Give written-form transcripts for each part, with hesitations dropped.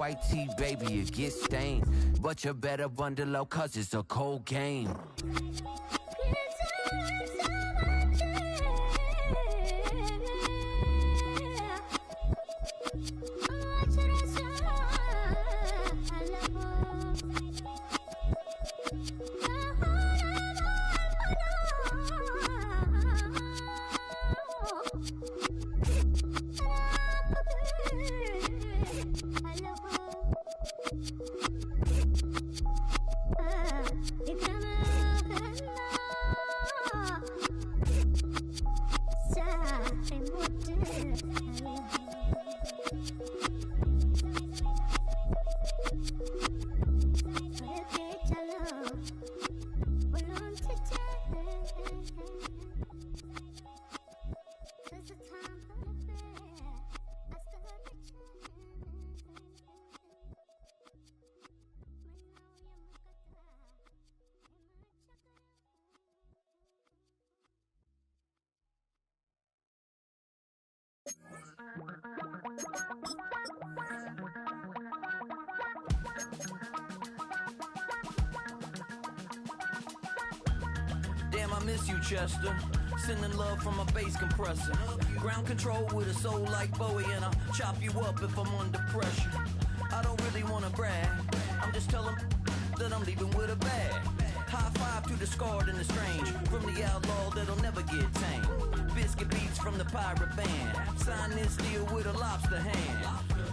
White tee, baby, it gets stained. But you better bundle low, cause it's a cold game. Damn, I miss you, Chester. Sending love from a bass compressor. Ground control with a soul like Bowie, and I'll chop you up if I'm under pressure. I don't really want to brag. I'm just telling that I'm leaving with a bag. High five to the scarred and the strange. From the outlaw that'll never get tamed. Biscuit beats from the pirate band. Sign this deal with a lobster hand.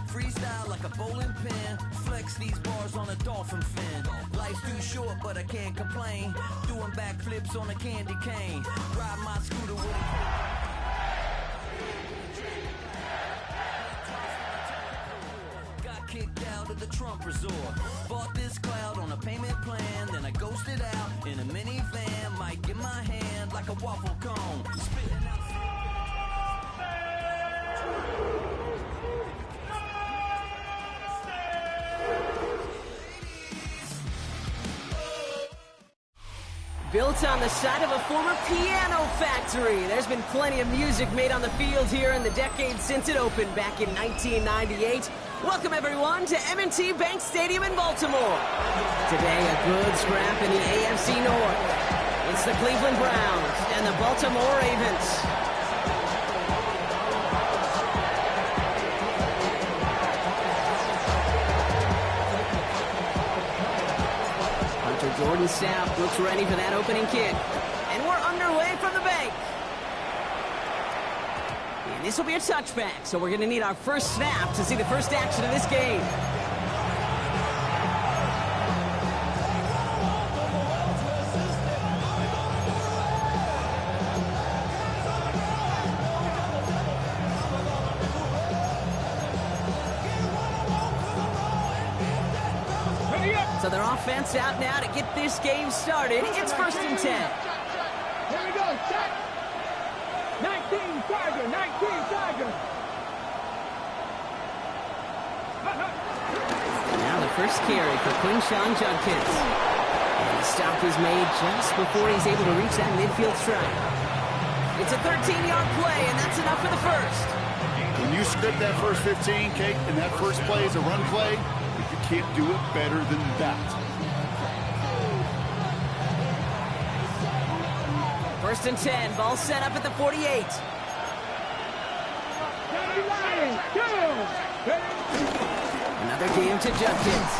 Freestyle like a bowling pin. Flex these bars on a dolphin fin. Life's too short, but I can't complain. Doing backflips on a candy cane. Ride my scooter with a... Kicked out of the Trump resort. Bought this cloud on a payment plan. Then I ghosted out in a minivan. Mic in my hand like a waffle cone. Spitting out. Built on the site of a former piano factory, there's been plenty of music made on the field here in the decade since it opened back in 1998. Welcome, everyone, to M&T Bank Stadium in Baltimore. Today, a good scrap in the AFC North. It's the Cleveland Browns and the Baltimore Ravens. Jordan Sapp looks ready for that opening kick. And we're underway from the bank. And this will be a touchback, so we're going to need our first snap to see the first action of this game. So their offense out now to get this game started. It's 1st and 10. Here we go, set. 19 Tiger, 19 Tiger. Now the first carry for Quinshon Judkins. And the stop is made just before he's able to reach that midfield strike. It's a 13-yard play, and that's enough for the first. When you script that first 15, Kate, and that first play is a run play, can't do it better than that. 1st and 10, ball set up at the 48. Another game to Judkins.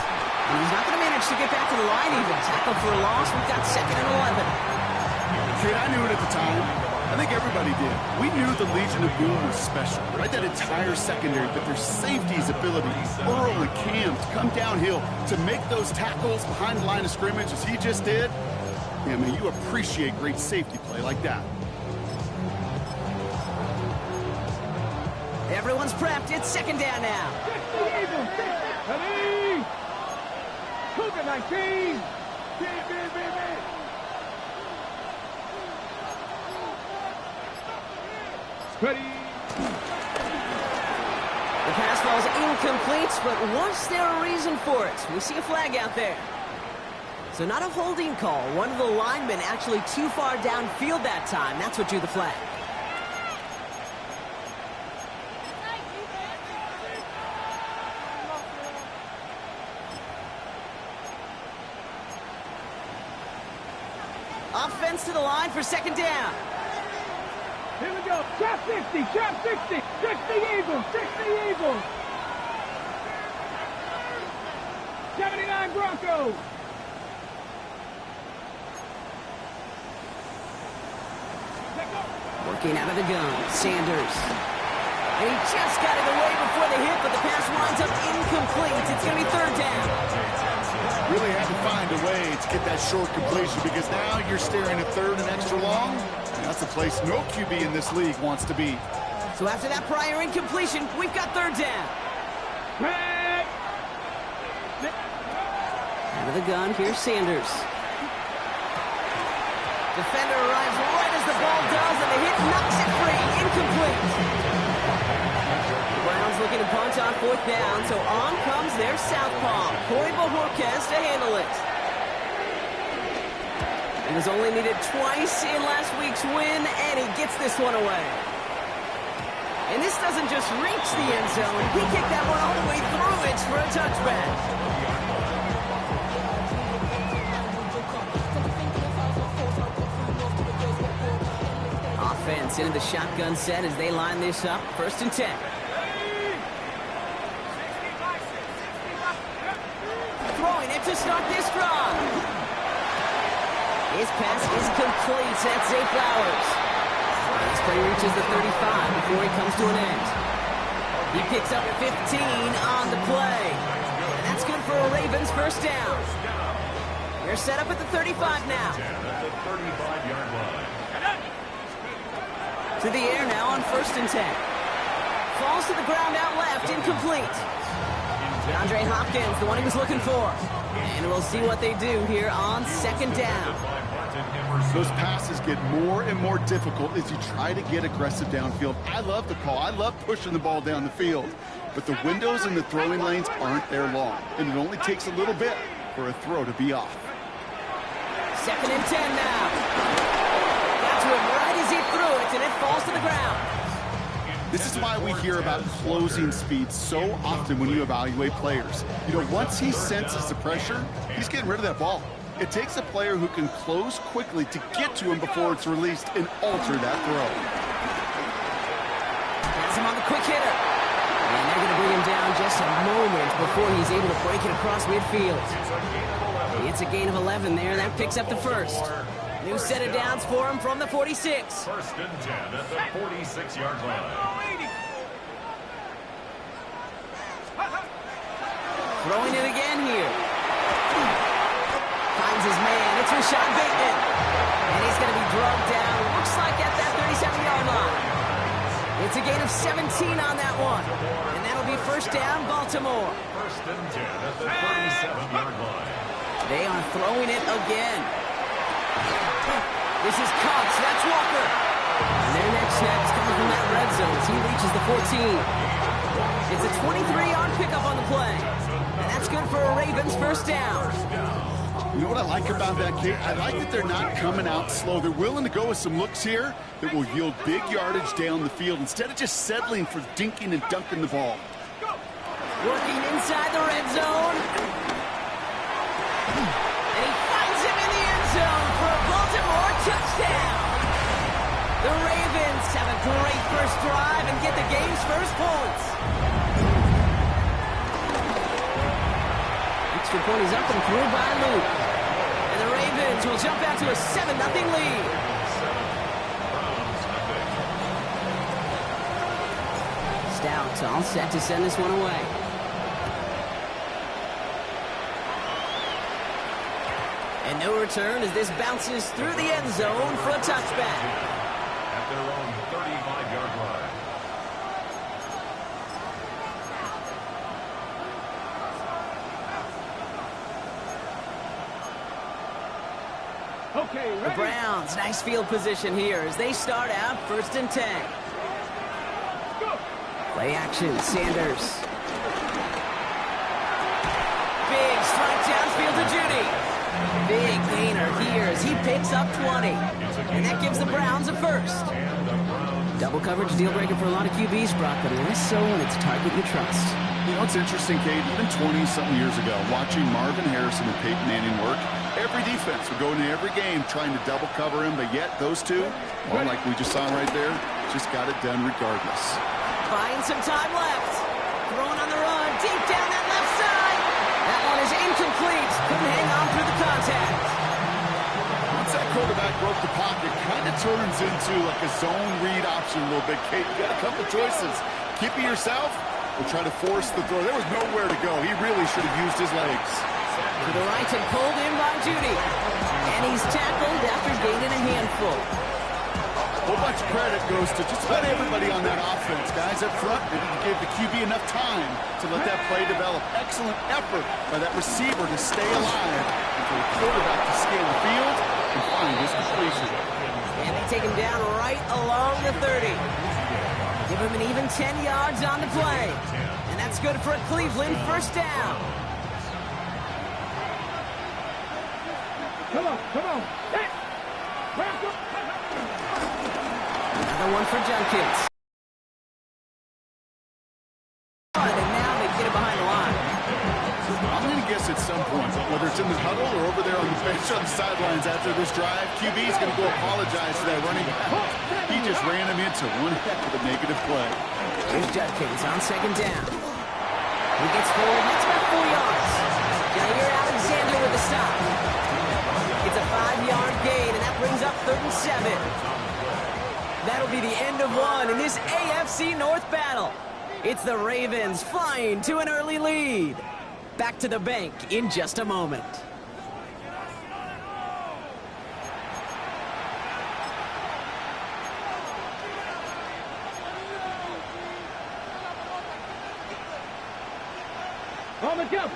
And he's not going to manage to get back to the line even. Tackle for a loss, we've got 2nd and 11. Kid, I knew it at the time. I think everybody did. We knew the Legion of Boom was special, right? That entire secondary, but their safety's ability, Earl and Cam, to come downhill, to make those tackles behind the line of scrimmage as he just did. Yeah, man, you appreciate great safety play like that. Everyone's prepped. It's 2nd down now. Ready? Cougar 19. Ready. The pass ball is incomplete, but was there a reason for it? We see a flag out there. So not a holding call. One of the linemen actually too far downfield that time. That's what drew the flag. Offense to the line for second down. Here we go. Trap 60, trap 60. 60 Eagles, 60 Eagles. 79 Broncos. Working out of the gun, Sanders. And he just got it away before the hit, but the pass winds up incomplete. It's going to be third down. Really had to find a way to get that short completion because now you're staring at third and extra long. That's a place no QB in this league wants to be. So after that prior incompletion, we've got third down. Out of the gun, here's Sanders. Defender arrives right as the ball does, and the hit knocks it free. Incomplete. The Browns looking to punt on fourth down, so on comes their southpaw, Corey Bojorquez, to handle it. He was only needed twice in last week's win, and he gets this one away. And this doesn't just reach the end zone. He kicked that one all the way through it for a touchback. Offense into the shotgun set as they line this up. First and 10. Throwing it to start this drive. His pass is complete. That's Zay Flowers. This play reaches the 35 before he comes to an end. He picks up 15 on the play. And that's good for a Ravens first down. They're set up at the 35 now. To the air now on first and 10. Falls to the ground out left, incomplete. DeAndre Hopkins, the one he was looking for. And we'll see what they do here on second down. Those passes get more and more difficult as you try to get aggressive downfield. I love the call. I love pushing the ball down the field. But the windows in the throwing lanes aren't there long. And it only takes a little bit for a throw to be off. Second and 10 now. Got to him right as he threw it, and it falls to the ground. This is why we hear about closing speed so often when you evaluate players. You know, once he senses the pressure, he's getting rid of that ball. It takes a player who can close quickly to get to him before it's released and alter that throw. Has him on the quick hitter. And they're going to bring him down just a moment before he's able to break it across midfield. It's a gain of 11 there. That picks up the first. New set of downs for him from the 46. First and 10 at the 46-yard line. Throwing it again here. Finds his man. It's Rashad Bateman. And he's going to be drugged down. Looks like at that 37-yard line. It's a gain of 17 on that one. And that'll be first down, Baltimore. First and 10 at the 37-yard line. They are throwing it again. This is Cox. That's Walker. And their next snap's coming from that red zone as he reaches the 14. It's a 23-yard pickup on the play. And that's good for a Ravens first down. You know what I like about that kid? I like that they're not coming out slow. They're willing to go with some looks here that will yield big yardage down the field instead of just settling for dinking and dunking the ball. Working inside the red zone. And he finds him in the end zone for a Baltimore touchdown. The Ravens have a great first drive and get the game's first points. Extra point is up and through by Luke. And the Ravens will jump out to a 7-0 lead. Stout all set to send this one away. And no return as this bounces through the end zone for a touchback. At their own 35-yard line. Okay, ready? The Browns, nice field position here as they start out first and 10. Go. Play action, Sanders. Big strike downfield to Judy. Big gainer here as he picks up 20. And that gives the Browns a first. Double coverage deal breaker for a lot of QBs, Brock, but less so when it's a target you trust. You know what's interesting, Kate? Even 20-something years ago, watching Marvin Harrison and Peyton Manning work, Every defense would go into every game trying to double cover him, but yet those two, well, like we just saw right there, just got it done regardless. Buying some time left. Throwing on the run, deep down that left side. That one is incomplete. Couldn't hang on through the contact. Once that quarterback broke the pocket, kind of turns into like a zone read option a little bit. Kate, you got a couple choices. Keep it yourself or try to force the throw. There was nowhere to go. He really should have used his legs. To the right and pulled in by Judy. And he's tackled after gaining a handful. A whole bunch of credit goes to just about everybody on that offense. Guys up front, they didn't give the QB enough time to let that play develop. Excellent effort by that receiver to stay alive and for the quarterback to scale the field and find his completion. And they take him down right along the 30. Give him an even 10 yards on the play. And that's good for a Cleveland first down. Come on, come on. Hey. Another one for Jenkins. And now they get it behind the line. I'm going to guess at some point, whether it's in the huddle or over there on the bench on the sidelines after this drive, QB's going to go apologize to that running back. He just ran him into one heck of a negative play. Here's Judkins on second down. He gets forward. That's about 4 yards. Jair Alexander with the stop. It's a 5-yard gain, and that brings up 3rd and 7. That'll be the end of one in this AFC North battle. It's the Ravens flying to an early lead. Back to the bank in just a moment.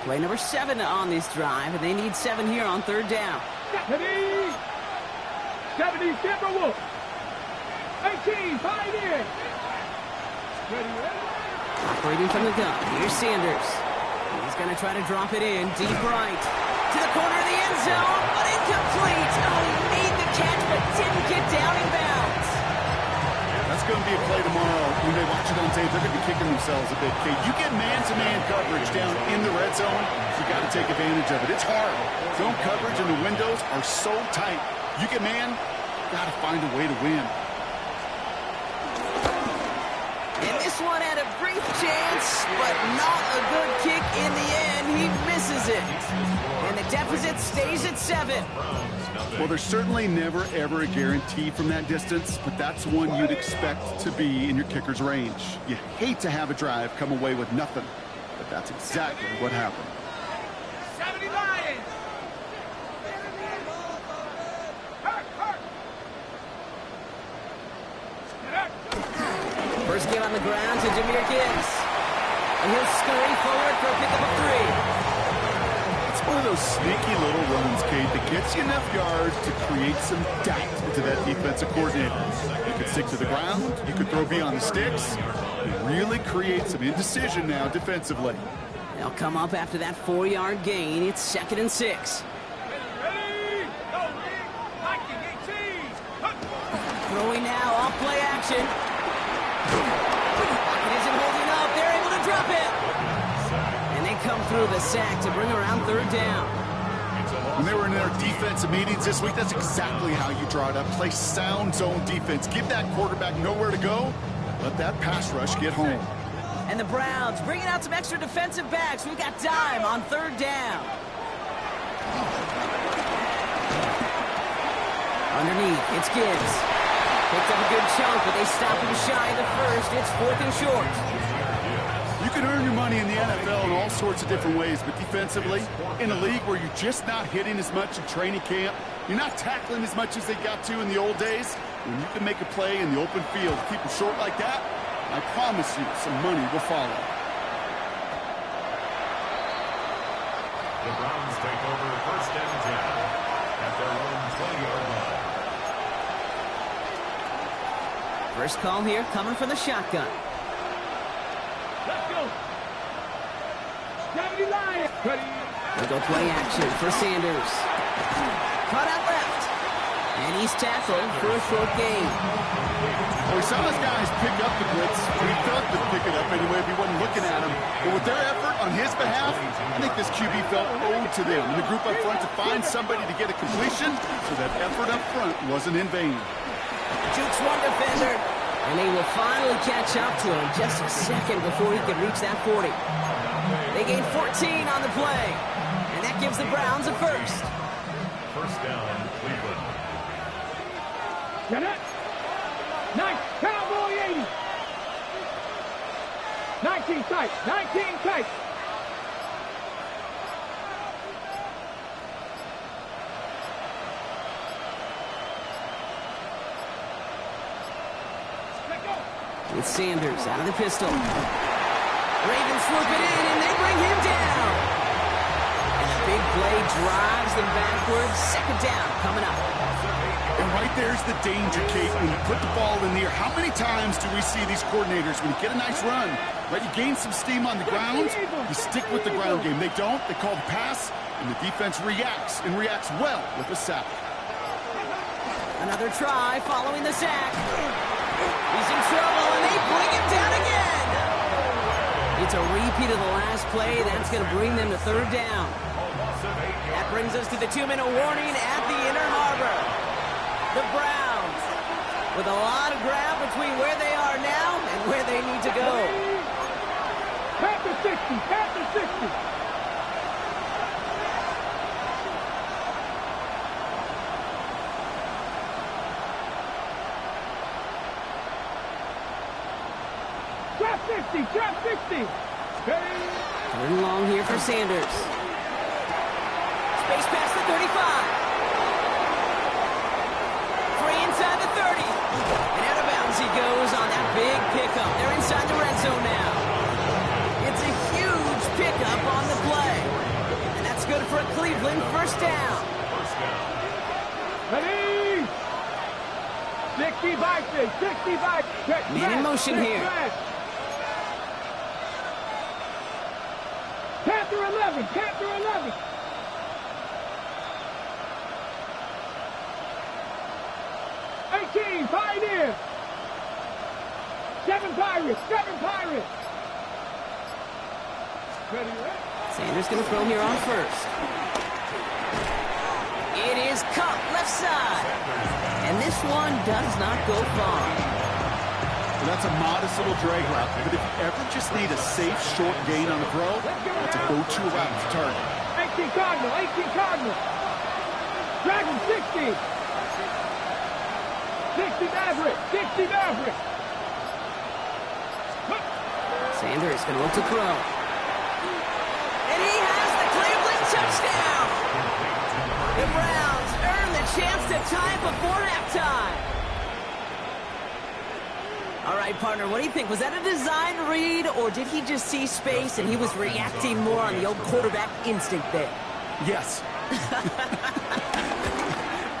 Play number 7 on this drive, and they need 7 here on 3rd down. 70, Timberwolves. 18, 5 in. Operating from the gun, here's Sanders. He's going to try to drop it in, deep right. To the corner of the end zone, but incomplete. Oh, he made the catch, but didn't get down in bounds. That's going to be a play tomorrow. When they watch it on tape, they're going to be kicking themselves a bit. Kate, you get man-to-man coverage down in the red zone, you got to take advantage of it. It's hard. Zone coverage and the windows are so tight. You get man, got to find a way to win. And this one had a brief chance, but not a good kick in the end. He misses it. And the deficit stays at 7. Well, there's certainly never, ever a guarantee from that distance, but that's one you'd expect to be in your kicker's range. You hate to have a drive come away with nothing, but that's exactly what happened. 70 Lions. First game on the ground to Jahmyr Gibbs. And he'll scurry forward for a pickup of 3. It's one of those sneaky little runs, Kate, that gets you enough yards to create some doubt into that defensive coordinator. You could stick to the ground, you could throw beyond the sticks, and really create some indecision now defensively. They'll come up after that 4-yard gain. It's 2nd and 6. Throwing now, off play action. It isn't holding up. They're able to drop it. And they come through the sack to bring around 3rd down. When they were in their defensive meetings this week, that's exactly how you draw it up. Play sound zone defense. Give that quarterback nowhere to go. Let that pass rush get home. And the Browns bringing out some extra defensive backs. We've got dime on 3rd down. Underneath, it's Gibbs. Picked up a good chunk, but they stop him shy of the first. It's 4th and short. You can earn your money in the NFL in all sorts of different ways, but defensively, in a league where you're just not hitting as much in training camp, you're not tackling as much as they got to in the old days, when you can make a play in the open field, keep them short like that, I promise you some money will follow. The Browns take over 1st and 10 at their own 20-yard line. First call here coming from the shotgun. Let's go. 70 Lions. They'll go play action for Sanders. Caught out left. And he's tackled for a short gain. Well, we saw those guys pick up the blitz. We thought they'd pick it up anyway if he wasn't looking at him. But with their effort on his behalf, I think this QB felt owed to them and the group up front to find somebody to get a completion, so that effort up front wasn't in vain. Jukes one defender, and they will finally catch up to him just a second before he can reach that 40. They gain 14 on the play, and that gives the Browns a first. First down, Cleveland. Get it. Nice. Cowboy 80. 19 tight. 19 tight. With Sanders out of the pistol. Ravens swoop it in, and they bring him down. And a big play drives them backwards. Second down coming up. And right there's the danger, Kate, when you put the ball in the air. How many times do we see these coordinators, when you get a nice run, right, you gain some steam on the ground, you stick with the ground game. They don't, they call the pass, and the defense reacts, and reacts well with a sack. Another try following the sack. He's in trouble, and they bring him down again. It's a repeat of the last play. That's going to bring them to third down. That brings us to the 2-minute warning at the Inner Harbor. The Browns with a lot of ground between where they are now and where they need to go. Panther 60. Panther 60. Trap 60. Trap 60. Third and long here for Sanders. Space past the 35. Inside the 30. And out of bounds he goes on that big pickup. They're inside the red zone now. It's a huge pickup on the play. And that's good for a Cleveland first down. Ready? 65. 65. Man in motion here. Panther 11. Panther 11. Pioneers! 7 Pirates! 7 Pirates! Sanders going to throw here on first. It is Kupp, left side. And this one does not go far. Well, that's a modest little drag route, but if you ever just need a safe, short gain on the throw, that's a go-to route to target. 18 Cardinal! 18 Cardinal! Dragon 60! 60 Maverick! 60 Maverick! Sanders going to look to throw. And he has the Cleveland touchdown! The Browns earn the chance to tie before halftime. All right, partner, what do you think? Was that a design read, or did he just see space and he was reacting more on the old quarterback instinct there? Yes.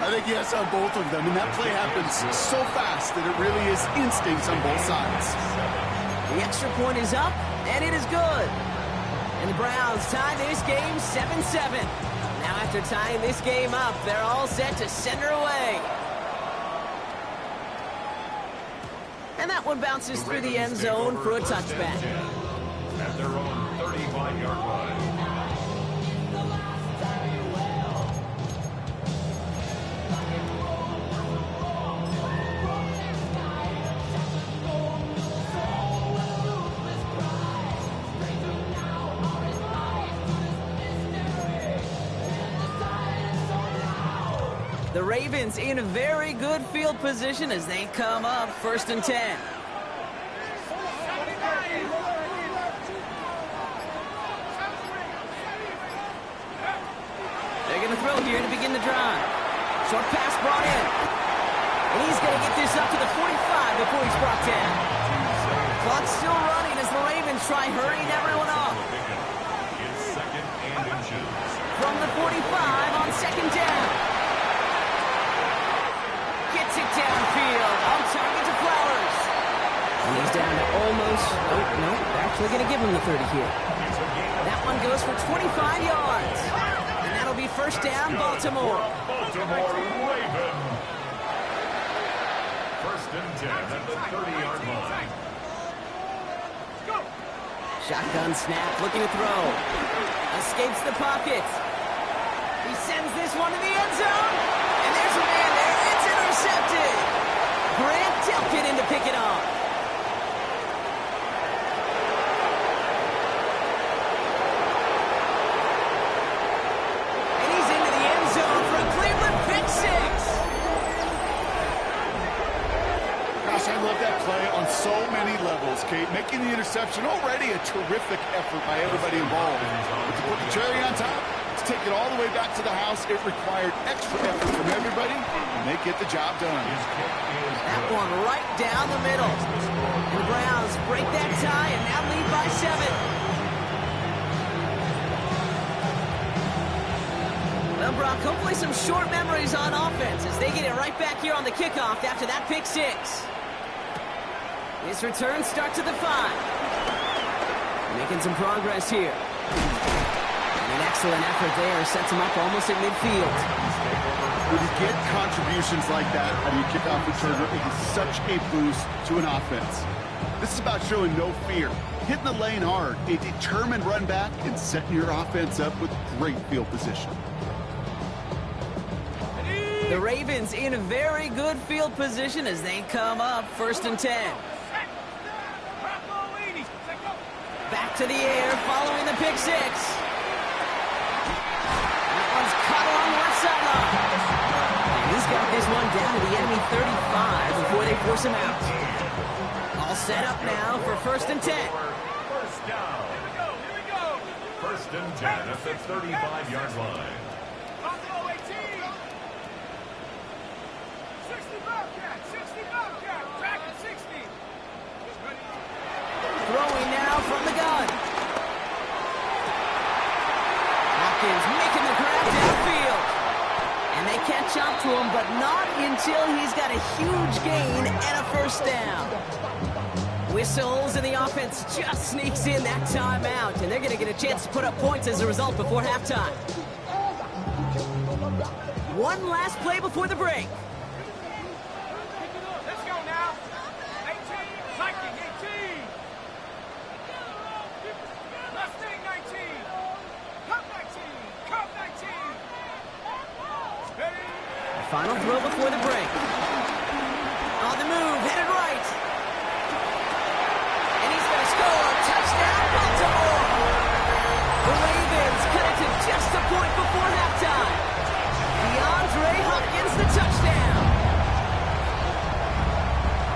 I think yes on both of them, and that play happens so fast that it really is instincts on both sides. The extra point is up, and it is good. And the Browns tie this game 7-7. Now after tying this game up, they're all set to send her away. And that one bounces through the end zone for a touchback. At their own 35-yard line. The Ravens in a very good field position as they come up 1st and 10. They're going to throw here to begin the drive. Short pass brought in. And he's going to get this up to the 45 before he's brought down. Clock's still running as the Ravens try hurrying everyone off. From the 45 on 2nd down. Gets it downfield. On target to Flowers. And he's down to almost... Oh, no. They're actually going to give him the 30 here. That one goes for 25 yards. And that'll be first down, Baltimore. Baltimore Raven. 1st and 10 at the 30-yard line. Shotgun snap, looking to throw. Escapes the pocket. He sends this one to the end zone. And there's a man there. It's intercepted. Grant Delpit in to pick it off. And he's into the end zone for a Cleveland pick six. Gosh, I love that play on so many levels, Kate. Making the interception, already a terrific effort by everybody involved. But to put the cherry on top, to take it all the way back to the house, it required extra effort from everybody, and they get the job done. That one right down the middle. And the Browns break that tie and now lead by 7. Well, Brock, hopefully some short memories on offense as they get it right back here on the kickoff after that pick six. This return starts at the 5. Making some progress here. And an excellent effort there sets him up almost at midfield. When you get contributions like that out of your kickoff returner, it is such a boost to an offense. This is about showing no fear, hitting the lane hard, a determined run back, and setting your offense up with great field position. The Ravens in a very good field position as they come up 1st and 10. Back to the air following the pick six. That one's caught along the left sideline. And he's got this one down to the enemy 35 before they force him out. All set up now for 1st and 10. First down. Here we go. 1st and 10 at the 35-yard line. Buffalo 18. 60 Bobcat. 60 Bobcat. Back at 60. Throwing now from the gun. Hopkins making the grab downfield. And they catch up to him, but not until he's got a huge gain and a 1st down. Whistles, and the offense just sneaks in that timeout, and they're going to get a chance to put up points as a result before halftime. One last play before the break. Let's go now. 18. Viking 18. Mustang 19. Cup 19. Cup 19. Ready? Final throw before the break. On the move, headed right. And he's going to score. Touchdown, Baltimore. The Ravens cut it to just a point before halftime. DeAndre Hopkins, the touchdown.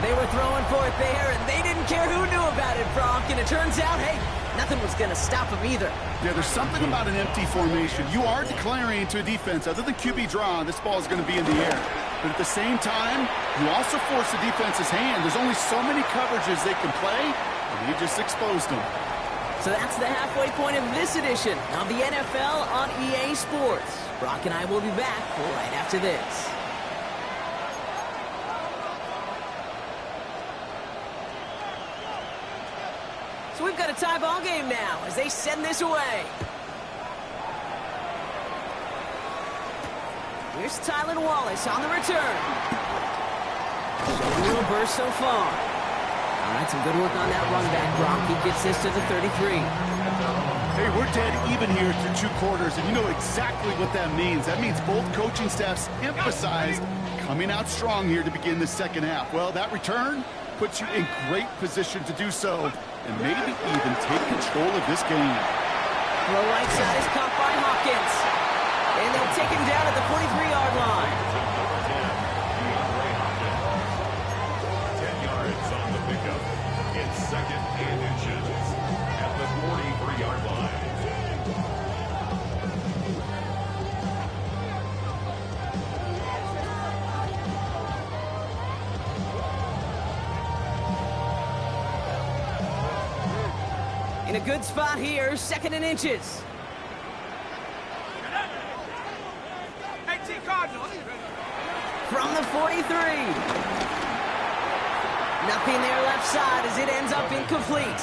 They were throwing for it there, and they didn't care who knew about it, Brock. And it turns out, hey, nothing was going to stop them either. Yeah, there's something about an empty formation. You are declaring to a defense, other than QB draw, this ball is going to be in the air. But at the same time, you also force the defense's hand. There's only so many coverages they can play, and you just exposed them. So that's the halfway point of this edition of the NFL on EA Sports. Brock and I will be back right after this. So we've got a tie ball game now as they send this away. Here's Tylan Wallace on the return. Showing you a burst so far. All right, some good work on that run back, Brock. He gets this to the 33. Hey, we're dead even here through 2 quarters, and you know exactly what that means. That means both coaching staffs emphasized coming out strong here to begin the second half. Well, that return puts you in great position to do so, and maybe even take control of this game. Throw right side is caught by Hopkins. And they'll take him down at the 43-yard line. 10 yards on the pickup. It's 2nd and inches at the 43-yard line. In a good spot here, 2nd and inches. 18 Cardinals. From the 43. Nothing there left side as it ends up incomplete.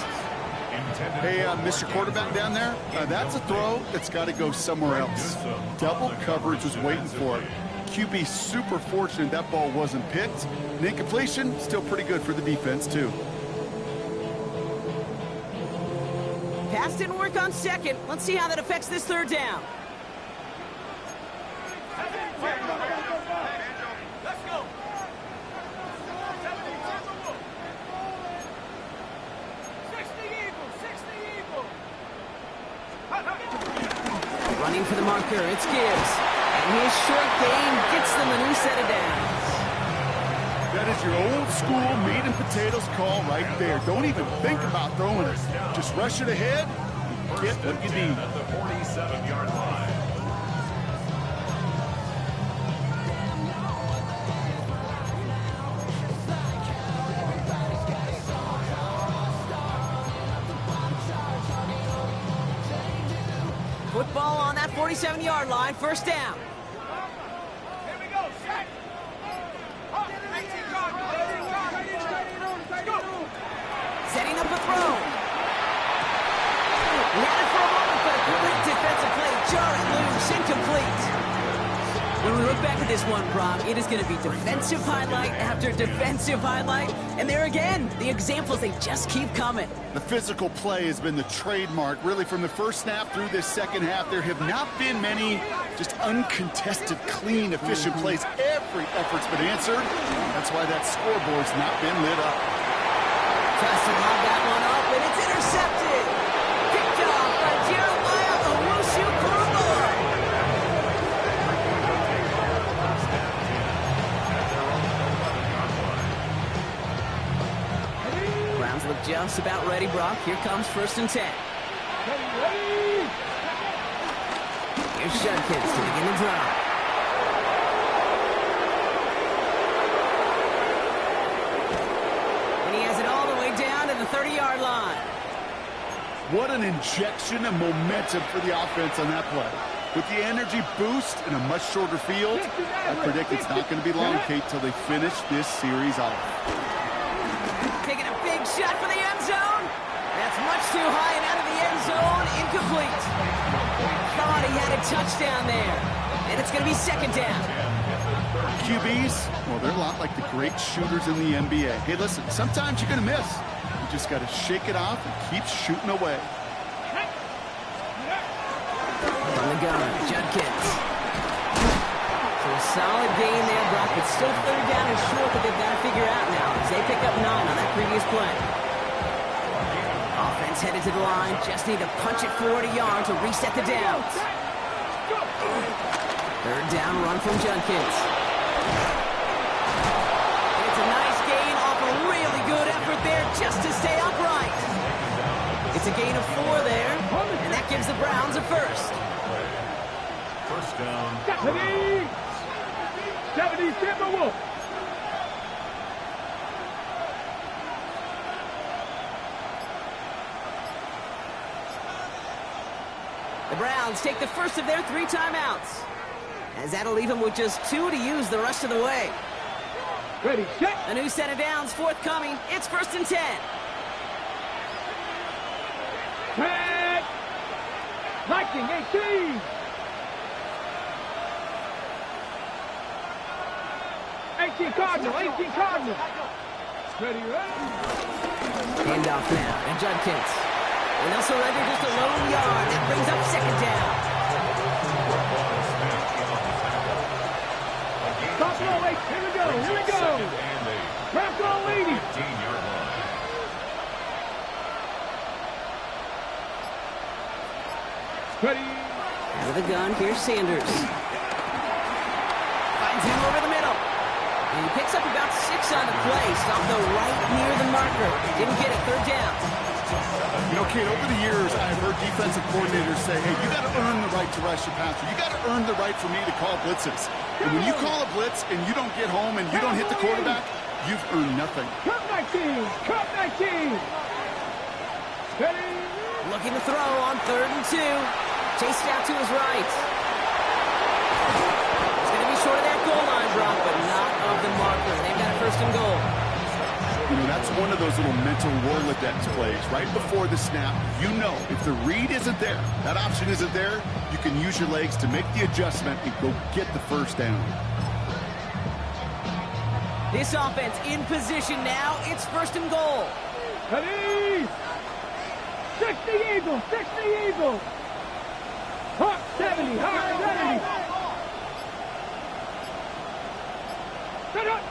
Hey, Mr. Quarterback down there, that's a throw that's got to go somewhere else. Double coverage was waiting for it. QB super fortunate that ball wasn't picked. And incompletion, still pretty good for the defense, too. Pass didn't work on second. Let's see how that affects this third down. Let's go. Running for the marker, it's Gibbs. And his short gain gets them a new set of downs. That is your old school meat and potatoes call right there. Don't even think about throwing it. Just rush it ahead and get what you need. At the 47-yard line. Football on that 47-yard line, first down. Here we go. Set. Setting up a throw. He had it for a moment, but a great defensive play. Jarring loose, incomplete. When we look back at this one, Brock, it is going to be defensive highlight after defensive highlight. And there again, the examples, they just keep coming. The physical play has been the trademark, really, from the first snap through this second half. There have not been many just uncontested, clean, efficient plays. Every effort's been answered. That's why that scoreboard's not been lit up. Tries to lob that one up, and it's intercepted. Picked off by Jeremiah Owusu-Koramoah. Browns look just about ready, Brock. Here comes 1st and 10. Here's Judkins to begin the drive. And he has it all the way down to the 30-yard line. What an injection of momentum for the offense on that play. With the energy boost in a much shorter field, I predict it's not going to be long, Kate, till they finish this series off. Taking a big shot for the end zone. That's much too high and out of the end zone. Incomplete. Thought he had a touchdown there. And it's going to be 2nd down. QBs, well, they're a lot like the great shooters in the NBA. Hey, listen, sometimes you're going to miss. You just got to shake it off and keep shooting away. On the gun, Judkins. So a solid gain there, Brock. It's still 3rd down and short that they've got to figure out now as they pick up 9 on that previous play. Offense headed to the line. Just need to punch it 40 yards to reset the downs. 3rd down run from Judkins. It's a nice gain off a really good effort there just to stay upright. It's a gain of 4 there, and that gives the Browns a first. First down. 70 Timberwolves. The Browns take the first of their 3 timeouts, as that'll leave them with just 2 to use the rest of the way. Ready, set. A new set of downs forthcoming. It's 1st and 10. Set. Viking 18. 18 Cardinal, 18 Cardinal. Ready, ready. Handoff now, and Judkins. And they'll surrender just a lone yard. That brings up 2nd down. Top row, 8. Here we go, here we go. Craft on leading. 15-yard line. Ready. Out of the gun, here's Sanders. Finds him over the middle. And he picks up about 6 on the play. Stopped though right near the marker. Didn't get it, 3rd down. You know, Kate, over the years, I've heard defensive coordinators say, hey, you got to earn the right to rush your passer. You got to earn the right for me to call blitzes. And when you call a blitz and you don't get home and you don't hit the quarterback, you've earned nothing. Cut 19. Cut 19. Ready. Looking to throw on 3rd and 2. Chased out to his right. It's going to be short of that goal line, Brock, but not of the marker. They've got a 1st and goal. You know, that's one of those little mental Rolodex plays. Right before the snap, you know if the read isn't there, that option isn't there, you can use your legs to make the adjustment and go get the 1st down. This offense in position now. It's 1st and goal. Ready. 60 Eagle, 60 Eagle. Hawk 70, Hawk 70. Set up.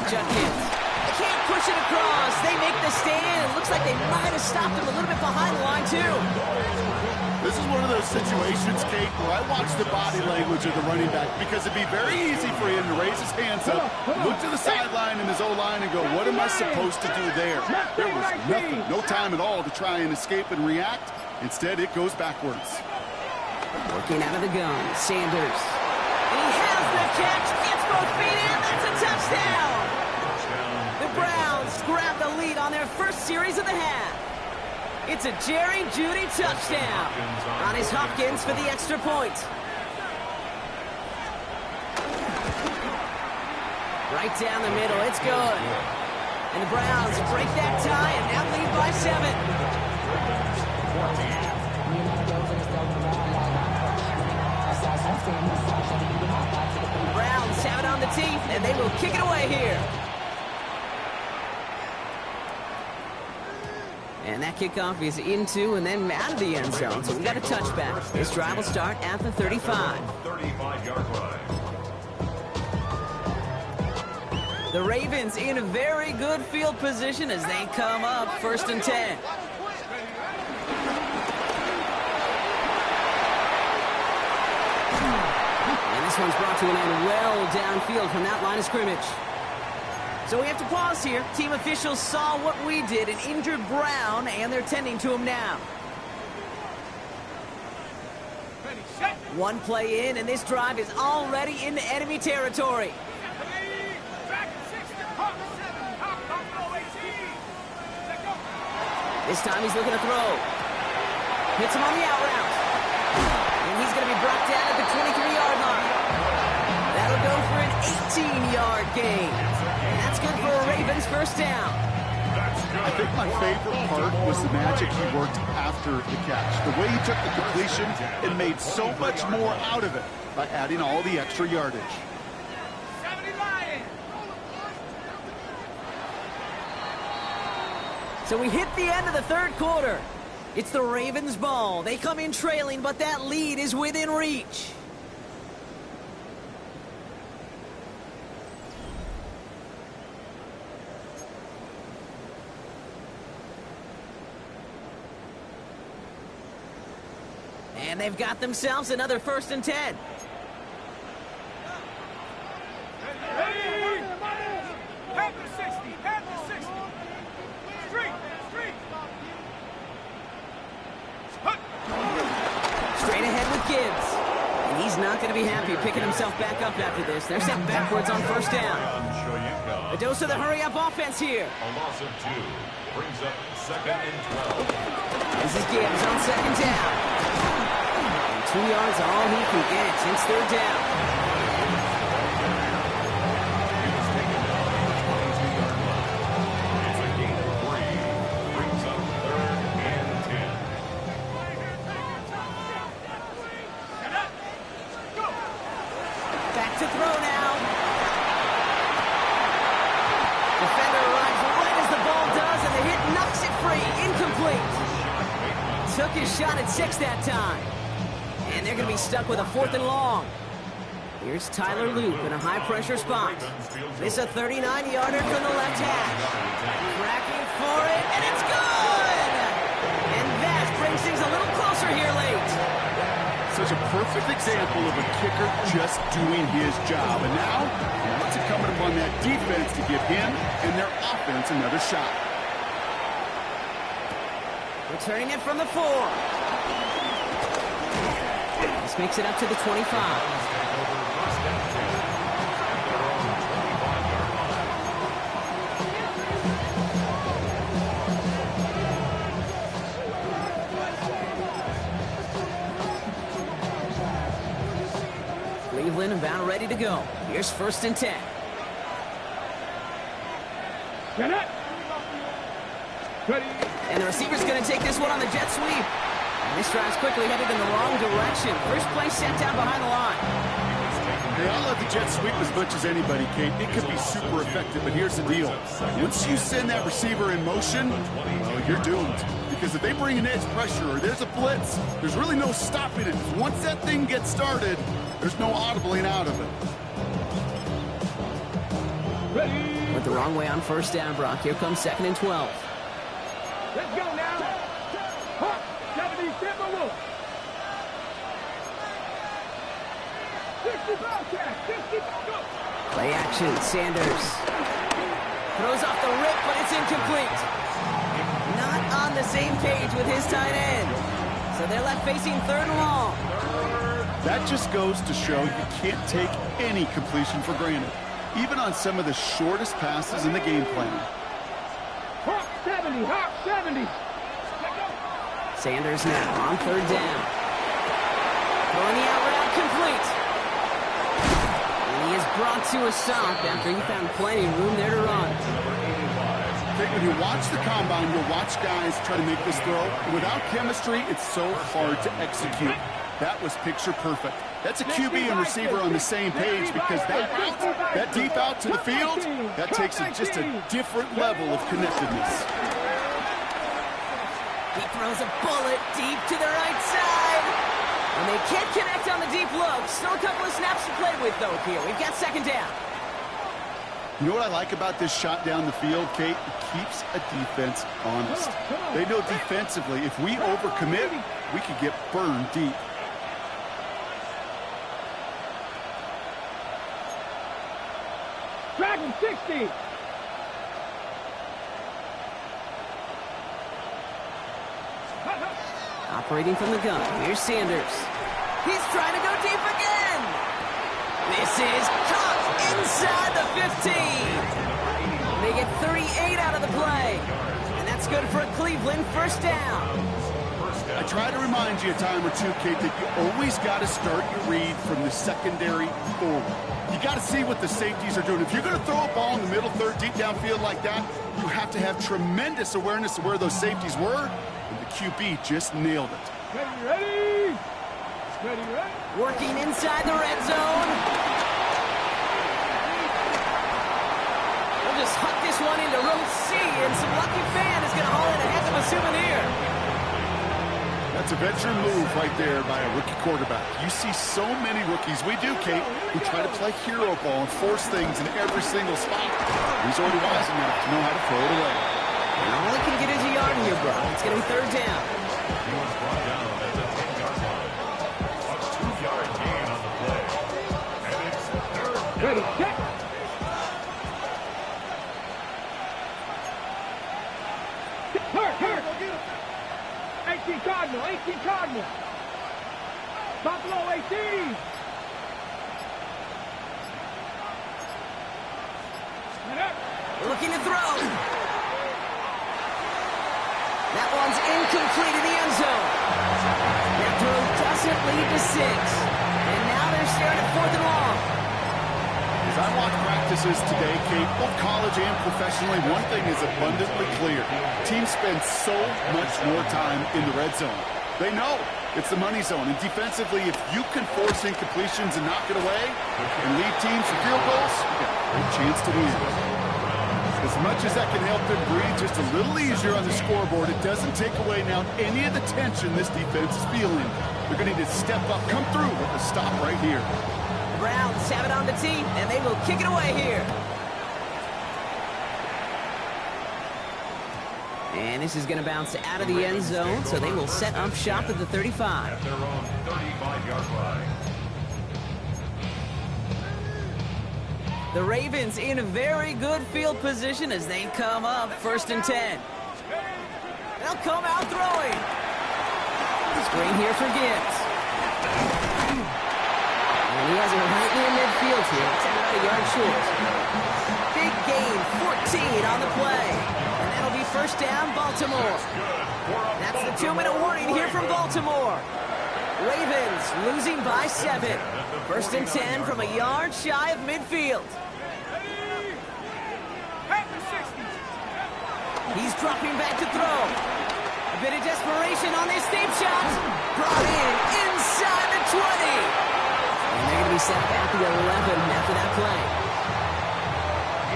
Judkins. Can't push it across. They make the stand. It looks like they might have stopped him a little bit behind the line, too. This is one of those situations, Kate, where I watch the body language of the running back because it'd be very easy for him to raise his hands up, look to the sideline in his O-line and go, what am I supposed to do there? There was nothing, no time at all to try and escape and react. Instead, it goes backwards. Working out of the gun, Sanders. And he has the catch, gets both feet in, that's a touchdown! The Browns grab the lead on their first series of the half. It's a Jerry Jeudy touchdown. Ronnie Hopkins for the extra point. Right down the middle, it's good. And the Browns break that tie and now lead by 7. The Browns have it on the teeth, and they will kick it away here. And that kickoff is into and then out of the end zone. So we got a touchback. This drive will start at the 35. 35-yard line. The Ravens in a very good field position as they come up 1st and 10. And this one's brought to an end well downfield from that line of scrimmage. So we have to pause here. Team officials saw what we did and injured Brown, and they're tending to him now. One play in, and this drive is already into enemy territory. This time he's looking to throw. Hits him on the out route. And he's going to be brought down at the 23-yard line. That'll go for an 18-yard gain. And that's good for a Ravens first down. I think my favorite part was the magic he worked after the catch. The way he took the completion and made so much more out of it by adding all the extra yardage. So we hit the end of the third quarter. It's the Ravens' ball. They come in trailing, but that lead is within reach. And they've got themselves another 1st and 10. Straight ahead with Gibbs. And he's not going to be happy picking himself back up after this. They're set backwards on 1st down. A dose of the hurry-up offense here. A loss of 2 brings up 2nd and 12. This is Gibbs on 2nd down. And 2 yards all he can get since 3rd down. It's a gain of 3. Brings up 3rd and 10. Back to throw now. Defender arrives right as the ball does, and the hit knocks it free. Incomplete. Took his shot at 6 that time. And they're going to be stuck with a 4th and long. Here's Tyler Loop in a high-pressure spot. This a 39-yarder from the left hash. Cracking for it, and it's good! And that brings things a little closer here late. Such a perfect example of a kicker just doing his job. And now it's incumbent upon that defense to give him and their offense another shot. Returning it from the 4. This makes it up to the 25. Cleveland about ready to go. Here's 1st and 10. Get it. Ready. And the receiver's going to take this one on the jet sweep. And this drive's quickly headed in the wrong direction. First play set down behind the line. Hey, I love the jet sweep as much as anybody, Kate. It could be super effective, but here's the deal. Once you send that receiver in motion, well, you're doomed. Because if they bring an edge pressure or there's a blitz, there's really no stopping it. Once that thing gets started, there's no audibling out of it. Went the wrong way on first down, Brock. Here comes 2nd and 12. Let's go now. Hawk, 70 Timberwolves. 60 Bobcats, 60 go. Play action, Sanders. Throws off the rip, but it's incomplete. Not on the same page with his tight end. So they're left facing 3rd and long. That just goes to show you can't take any completion for granted, even on some of the shortest passes in the game plan. Hawk 70, Hawk 70. Sanders now on 3rd down. Throwing the out route complete. And he is brought to a stop after he found plenty of room there to run. When you watch the combine, you'll watch guys try to make this throw. Without chemistry, it's so hard to execute. That was picture perfect. That's a QB and receiver on the same page because that route, that deep out to the field, that takes just a different level of connectedness. He throws a bullet deep to the right side. And they can't connect on the deep look. Still a couple of snaps to play with, though, here. We've got 2nd down. You know what I like about this shot down the field, Kate? It keeps a defense honest. They know defensively, if we overcommit, we could get burned deep. Dragon 60. Operating from the gun. Here's Sanders. He's trying to go deep again. This is caught inside the 15. They get 38 out of the play. And that's good for a Cleveland 1st down. I try to remind you a time or two, Kate, that you always got to start your read from the secondary forward. You got to see what the safeties are doing. If you're going to throw a ball in the middle third, deep downfield like that, you have to have tremendous awareness of where those safeties were, and the QB just nailed it. Ready? Working inside the red zone. We'll just huck this one into row C, and some lucky fan is going to haul in a heck of a souvenir. That's a veteran move right there by a rookie quarterback. You see so many rookies, we do, Kate, who try to play hero ball and force things in every single spot. He's already wise enough to know how to throw it away. And all he can get is a yard here, bro. It's going to be 3rd down. He was brought down at the 10-yard line. A 2-yard gain on the play. And it's 3rd down. Ready, check. Hurt. 18 Cardinal. Buffalo 18. Looking to throw. That one's incomplete in the end zone. That throw doesn't lead to 6. And now they're staring at 4th and long. As I watch practices today, Kate, both college and professionally, one thing is abundantly clear. Teams spend so much more time in the red zone. They know it's the money zone. And defensively, if you can force incompletions and knock it away and lead teams to field goals, you got a great chance to win. As much as that can help them breathe just a little easier on the scoreboard, it doesn't take away now any of the tension this defense is feeling. They're going to need to step up, come through with a stop right here. Browns have it on the tee, and they will kick it away here. And this is going to bounce out of the end zone, so they will set up shop at the 35. At their own 35-yard line. The Ravens in very good field position as they come up 1st and 10. They'll come out throwing. Screen here for Gibbs. And he has it right near midfield here. It's about a yard short. Big gain, 14 on the play. And that'll be 1st down, Baltimore. That's the 2-minute warning here from Baltimore. Ravens losing by 7. 1st and 10 from a yard shy of midfield. He's dropping back to throw. A bit of desperation on this deep shot. Brought in inside the 20. And they're going to be set back at the him after that play.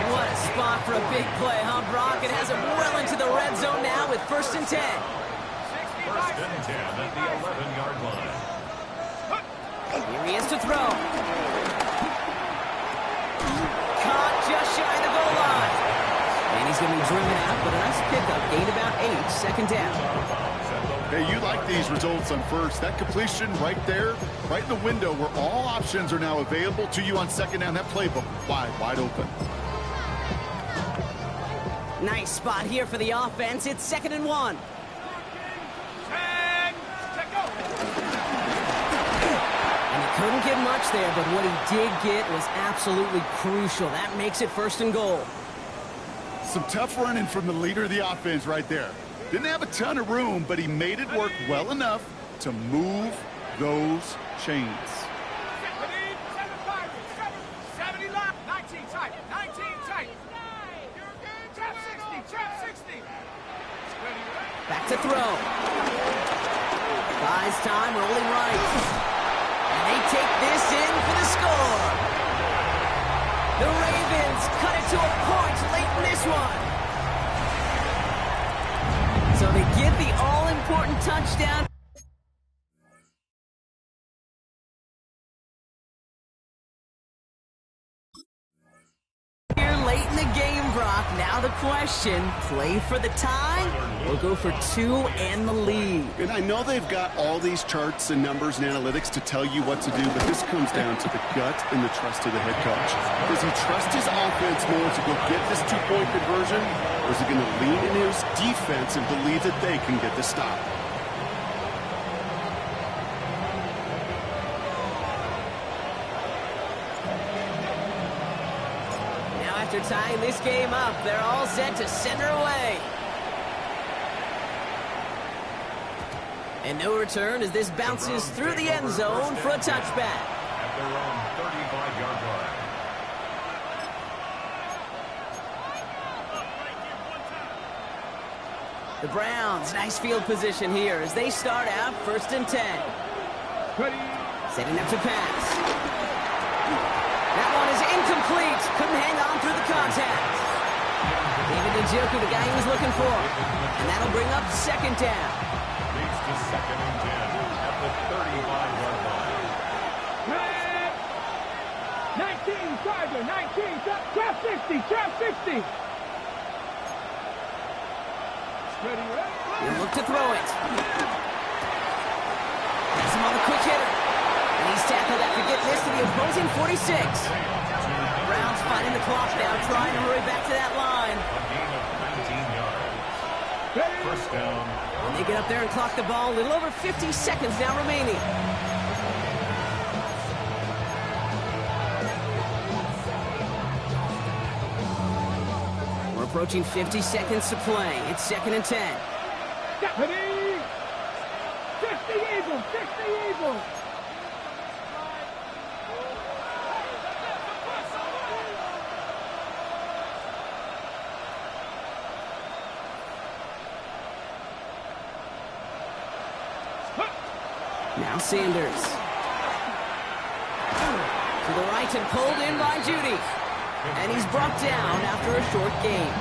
What a spot for a big play, huh, Brock? It has him well into the red zone now with 1st and 10. First and 10 at the 11-yard line. Here he is to throw. Caught just shy of the goal line. And he's going to be driven out, but a nice pickup. Gain about 8, 2nd down. Hey, you like these results on first. That completion right there, right in the window where all options are now available to you on 2nd down. That playbook wide open. Nice spot here for the offense. It's 2nd and 1. And he couldn't get much there, but what he did get was absolutely crucial. That makes it 1st and goal. Some tough running from the leader of the offense right there. Didn't have a ton of room, but he made it work well enough to move those chains. 70 line, 19 tight, 19 tight. Trap 60, trap 60. Back to throw. Buys time, rolling right. And they take this in for the score. The Ravens cut it to a point late in this one. So they get the all-important touchdown. Here late in the game, Brock. Now the question, play for the tie or go for 2 and the lead? And I know they've got all these charts and numbers and analytics to tell you what to do, but this comes down to the gut and the trust of the head coach. Does he trust his offense more to go get this 2-point conversion, or is he going to lean in his defense and believe that they can get the stop? After tying this game up, they're all set to center away. And no return as this bounces through the end zone for a touchback. At their own 35-yard line. The Browns, nice field position here as they start out 1st and 10. Setting up to pass. That one is incomplete. Couldn't hang on through the contact. David Njoku, the guy he was looking for. And that'll bring up 2nd down. Leads to 2nd and 10 at the 35-yard line. 19, Charger, 19, trap 60, trap 60. Ready, ready. He'll look to throw it. Has him on the quick hitter. And he's tackled after getting this to the opposing 46. Browns fighting the clock now, trying to hurry back to that line. A gain of 19 yards. First down. And they get up there and clock the ball. A little over 50 seconds now remaining. We're approaching 50 seconds to play. It's 2nd and 10. Ready. 60 Eagles, 60 Eagles. Now Sanders. To the right and pulled in by Judy. And he's brought down after a short game.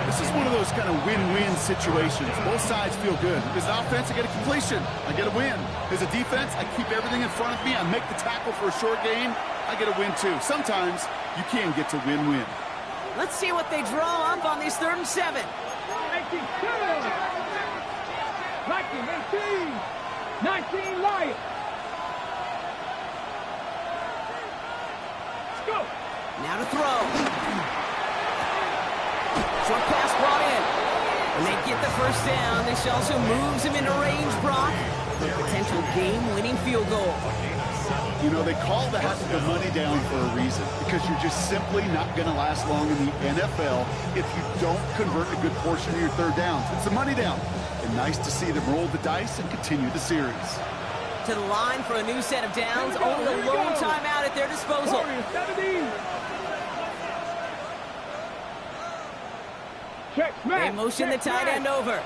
This is one of those kind of win-win situations. Both sides feel good. As an offense, I get a completion. I get a win. As a defense, I keep everything in front of me. I make the tackle for a short gain. I get a win, too. Sometimes you can get to win-win. Let's see what they draw up on these 3rd and 7. 19, 18. 19 Lions. Let's go. Now to throw. Short pass brought in. And they get the 1st down. This also moves him into range, Brock, for a potential game-winning field goal. You know, they call that the money down for a reason, because you're just simply not going to last long in the NFL if you don't convert a good portion of your 3rd downs. It's the money down. And nice to see them roll the dice and continue the series. To the line for a new set of downs. Only a lone timeout at their disposal. Warriors, 70. Check, They motion the tight end over.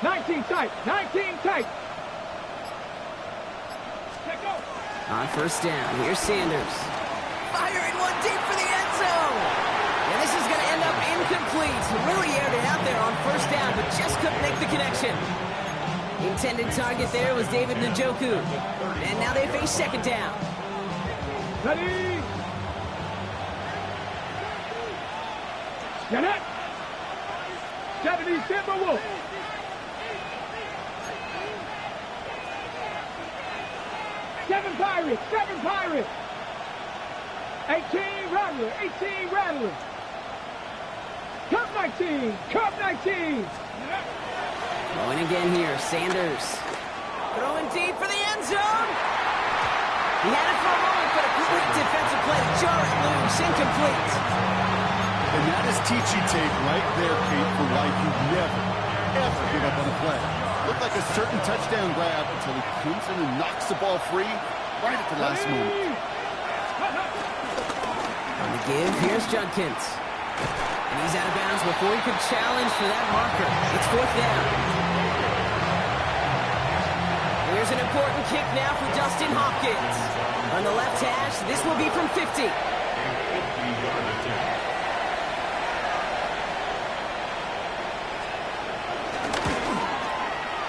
19 tight, 19 tight. Check go. On first down, here's Sanders. Firing one deep for the end zone. And this is going to end up incomplete. Really aired it out there on first down, but just couldn't make the connection. Intended target there was David Njoku. And now they face second down. Ready? Get it! 70 Timberwolves. Seven Pirates. 18 Rattlers. Cup 19. Going again here, Sanders. Throwing deep for the end zone. He had it for a moment, but a quick defensive play to jar it loose, incomplete. And that is teaching tape right there, Kate, for why you never, ever give up on a play. Looked like a certain touchdown grab until he comes in and knocks the ball free right at the last moment. On the give, here's Judkins. And he's out of bounds before he could challenge for that marker. It's fourth down. Here's an important kick now for Dustin Hopkins. On the left hash, this will be from 50.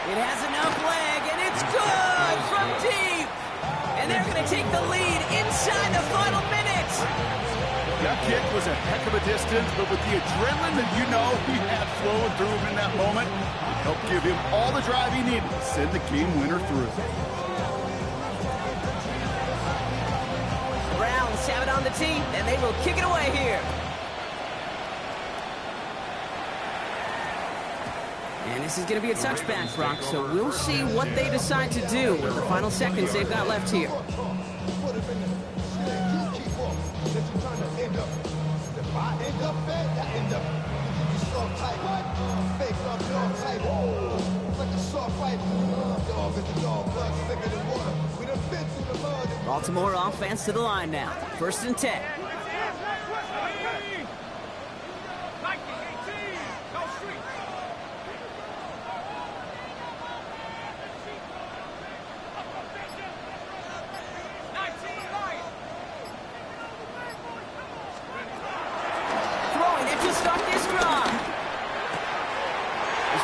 It has enough leg, and it's good from deep. And they're going to take the lead inside the final minutes. That kick was a heck of a distance, but with the adrenaline that you know he had flowing through him in that moment, it helped give him all the drive he needed to send the game winner through. Browns have it on the tee, and they will kick it away here. And this is going to be a touchback, Brock, so we'll see what they decide to do with the final seconds they've got left here. Baltimore offense to the line now. First and 10.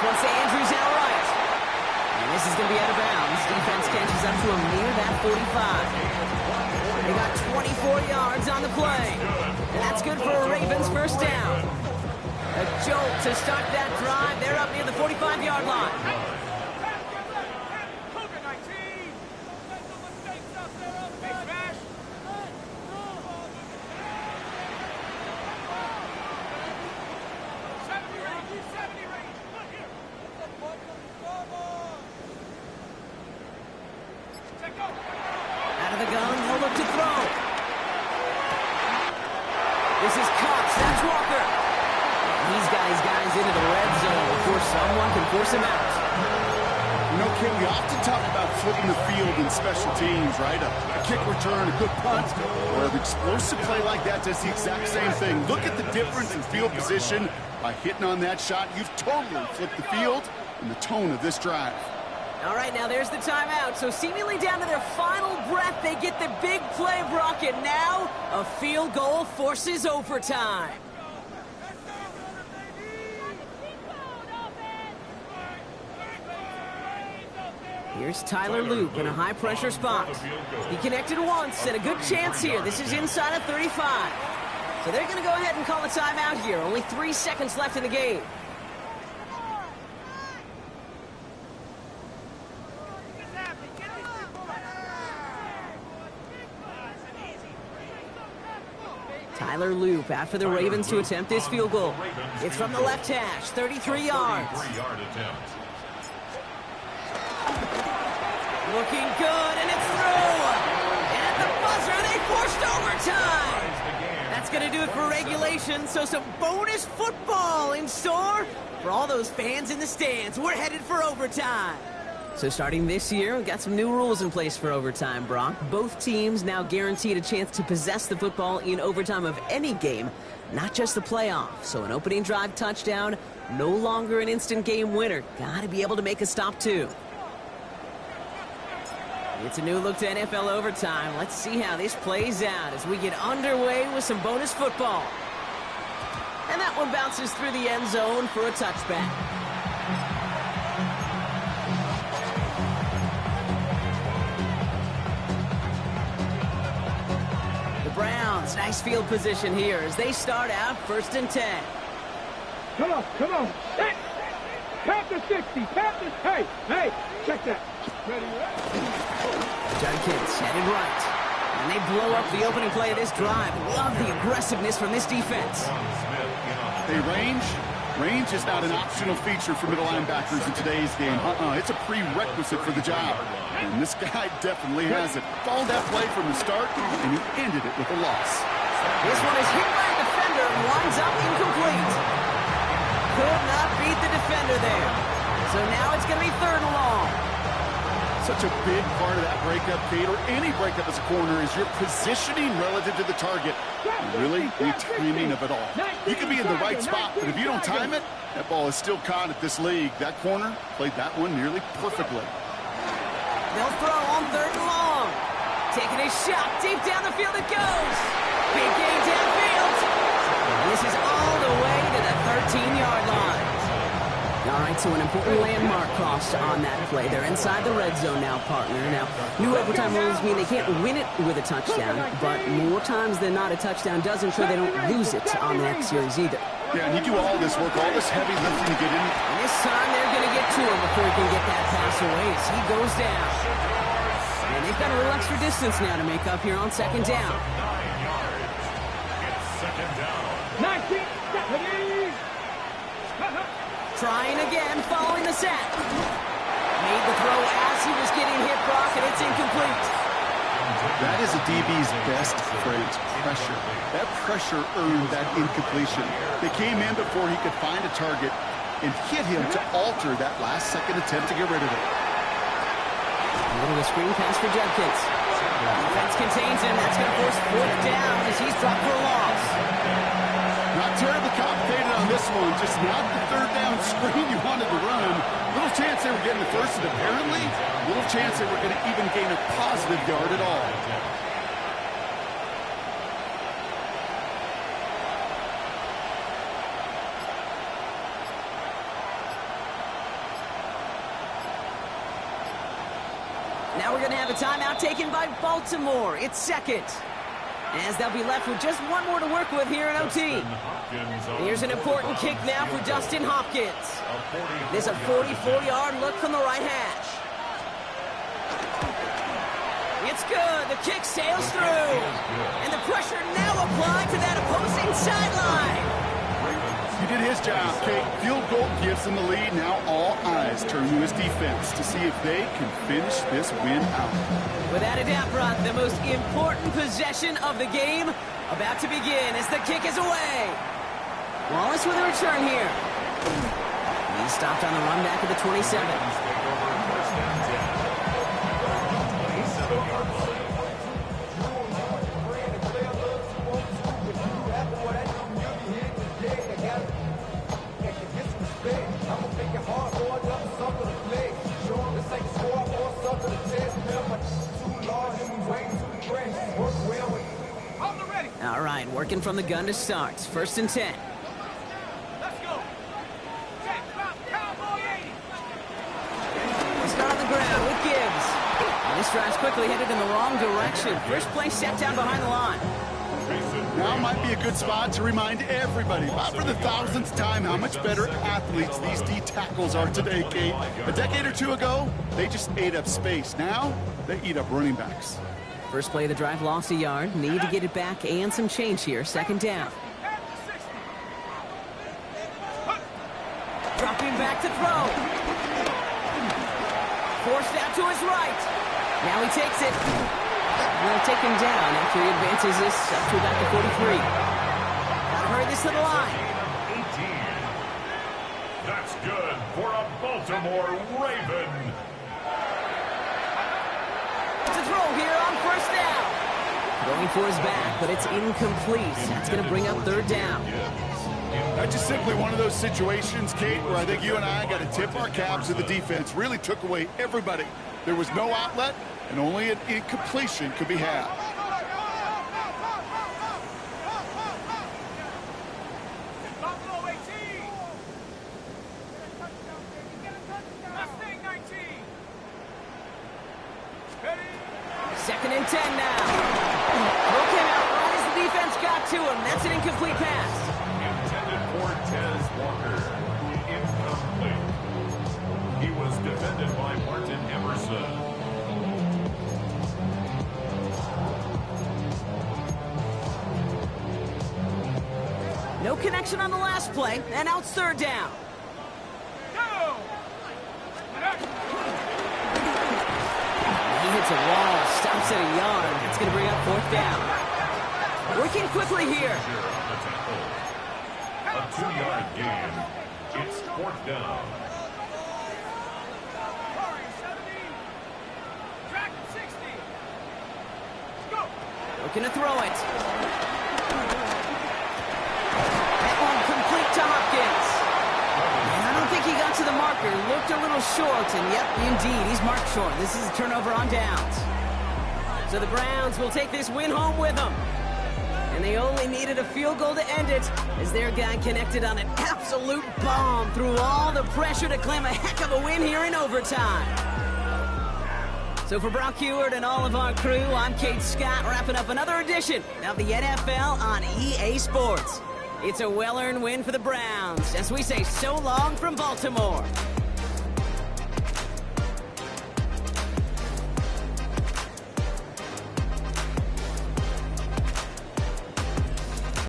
Once Andrews outright. And this is going to be out of bounds. Defense catches up to him near that 45. They got 24 yards on the play. And that's good for a Ravens first down. A jolt to start that drive. They're up near the 45-yard line. Out of the gun, he'll look to throw. This is Cox, that's Walker. He's got his guys into the red zone before someone can force him out. You know, Kim, we often talk about flipping the field in special teams, right? A kick return, a good punt, or an explosive play like that does the exact same thing. Look at the difference in field position. By hitting on that shot, you've totally flipped the field and the tone of this drive. All right, now there's the timeout. So seemingly down to their final breath, they get the big play, Brock, and now a field goal forces overtime. Here's Tyler Loop in a high-pressure spot. He connected once, and a good chance here. This is inside of 35. So they're going to go ahead and call a timeout here. Only 3 seconds left in the game. Tyler Loop after the Ravens to attempt this field goal. It's from the left hash, 33 yards. Looking good, and it's through. And at the buzzer, they forced overtime. That's going to do it for regulation, so some bonus football in store for all those fans in the stands. We're headed for overtime. So starting this year, we've got some new rules in place for overtime, Brock. Both teams now guaranteed a chance to possess the football in overtime of any game, not just the playoff. So an opening drive touchdown, no longer an instant game winner. Got to be able to make a stop, too. It's a new look to NFL overtime. Let's see how this plays out as we get underway with some bonus football. And that one bounces through the end zone for a touchback. The Browns, nice field position here as they start out 1st and 10. Come on, come on. Hey, Panthers 60, Panthers. Hey, check that. Ready, Judkins headed right. And they blow up the opening play of this drive. Love the aggressiveness from this defense. Hey, range? Range is not an optional feature for middle linebackers in today's game. It's a prerequisite for the job. And this guy definitely has it. Followed that play from the start, and he ended it with a loss. This one is hit by a defender and winds up incomplete. Could not beat the defender there. So now it's going to be 3rd and long. Such a big part of that breakup, Kate, or any breakup as a corner, is your positioning relative to the target. And really, the timing of it all. You can be in the right spot, but if you don't time it, that ball is still caught at this league. That corner played that one nearly perfectly. They'll throw on 3rd and long. Taking a shot deep down the field it goes. Big gain downfield. And this is all the way to the 13-yard line. All right, so an important landmark crossed on that play. They're inside the red zone now, partner. Now, new overtime rules mean they can't win it with a touchdown, but more times than not, a touchdown does ensure they don't lose it on the next series either. Yeah, and you do all this work, all this heavy lifting to get in. And this time, they're going to get to him before he can get that pass away as he goes down. And they've got a little extra distance now to make up here on 2nd down. 9 yards. It's 2nd down. 19, 70. Trying again, following the sack. Made the throw as he was getting hit, Brock, and it's incomplete. That is a DB's best phrase, pressure. That pressure earned that incompletion. They came in before he could find a target and hit him to alter that last-second attempt to get rid of it. A little of a screen pass for Judkins. Defense contains him. That's going to force 4th down as he's dropped for a loss. Not terribly complicated on this one. Just not the 3rd down screen you wanted to run. Little chance they were getting the first, and apparently, little chance they were going to even gain a positive yard at all. Now we're going to have a timeout taken by Baltimore. It's 2nd. As they'll be left with just one more to work with here in OT. Here's an important kick now for Dustin Hopkins. There's a 44-yard look from the right hash. It's good. The kick sails through. And the pressure now applied to that opposing sideline. He did his job, Kate. Field goal gives him the lead. Now all eyes turn to his defense to see if they can finish this win out. Without a doubt, Brock, the most important possession of the game about to begin as the kick is away. Wallace with a return here. He's stopped on the run back at the 27. All right, working from the gun to start. 1st and 10. Let's go. Check, cowboy 80. They start on the ground with Gibbs. And this drive's quickly headed in the wrong direction. First play set down behind the line. Now might be a good spot to remind everybody, about for the 1000th time, how much better athletes these D tackles are today, Kate. A decade or two ago, they just ate up space. Now, they eat up running backs. First play of the drive lost a yard. Need to get it back and some change here. 2nd down. Dropping back to throw. Forced out to his right. Now he takes it. They'll take him down after he advances this up to about the 43. Gotta hurry this to the line. 18. That's good for a Baltimore Raven. To throw here on 1st down. Going for his back, but it's incomplete. That's going to bring up 3rd down. That's just simply one of those situations, Kate, where I think you and I got to tip our caps to the defense. Really took away everybody. There was no outlet, and only an incompletion could be had. Buffalo 18. Mustang 19. Ready? 2nd and 10 now. Throw came out right as the defense got to him. That's an incomplete pass. Intended for Tez Walker. Incomplete. He was defended by Martin Emerson. No connection on the last play, and now it's 3rd down. Go! He hits a wall, stops at a yard. That's going to bring up 4th down. Working quickly here. A 2-yard gain. It's 4th down. Hurry, 70. Track 60. Go! Looking to throw it. That one complete to Hopkins. And I don't think he got to the marker. Looked a little short, and yep, indeed, he's marked short. This is a turnover on downs. So the Browns will take this win home with them. And they only needed a field goal to end it, as their guy connected on an absolute bomb through all the pressure to claim a heck of a win here in overtime. So for Brock Heward and all of our crew, I'm Kate Scott, wrapping up another edition of the NFL on EA Sports. It's a well-earned win for the Browns, as we say so long from Baltimore.